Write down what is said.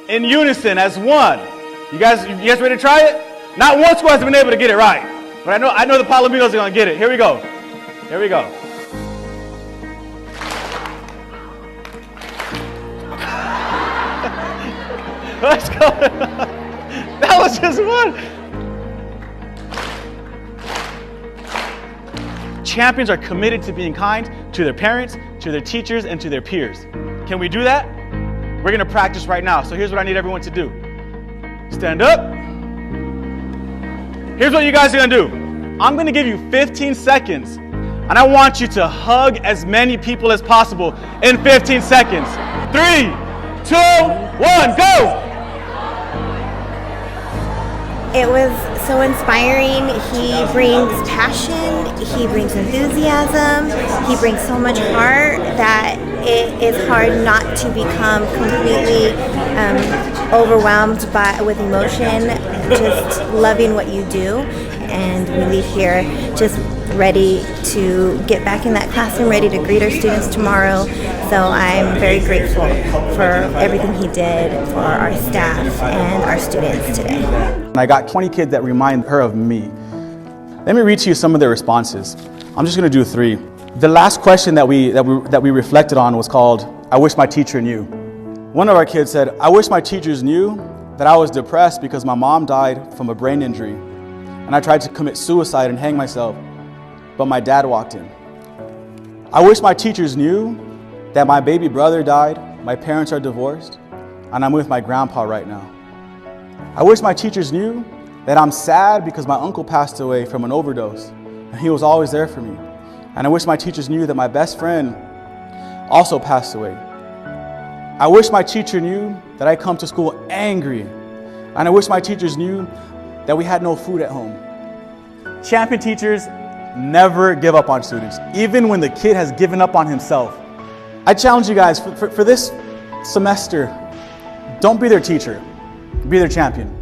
in unison as one. You guys ready to try it? Not one squad has been able to get it right, but I know the Palominos are gonna get it. Here we go. Here we go. Let's go. That was just one. Champions are committed to being kind to their parents, to their teachers, and to their peers. Can we do that? We're gonna practice right now. So here's what I need everyone to do. Stand up. Here's what you guys are gonna do. I'm gonna give you 15 seconds, and I want you to hug as many people as possible in 15 seconds. 3, 2, 1, go! It was so inspiring. He brings passion, he brings enthusiasm, he brings so much heart that it is hard not to become completely overwhelmed with emotion, just loving what you do. And we leave here just ready to get back in that classroom, ready to greet our students tomorrow. So I'm very grateful for everything he did for our staff and our students today. I got 20 kids that remind her of me. Let me read to you some of their responses. I'm just gonna do 3. The last question that we reflected on was called, I wish my teacher knew. One of our kids said, I wish my teachers knew that I was depressed because my mom died from a brain injury and I tried to commit suicide and hang myself, but my dad walked in. I wish my teachers knew that my baby brother died, my parents are divorced, and I'm with my grandpa right now. I wish my teachers knew that I'm sad because my uncle passed away from an overdose, and he was always there for me. And I wish my teachers knew that my best friend also passed away. I wish my teacher knew that I come to school angry, and I wish my teachers knew that we had no food at home. Champion teachers never give up on students, even when the kid has given up on himself. I challenge you guys for this semester, don't be their teacher, be their champion.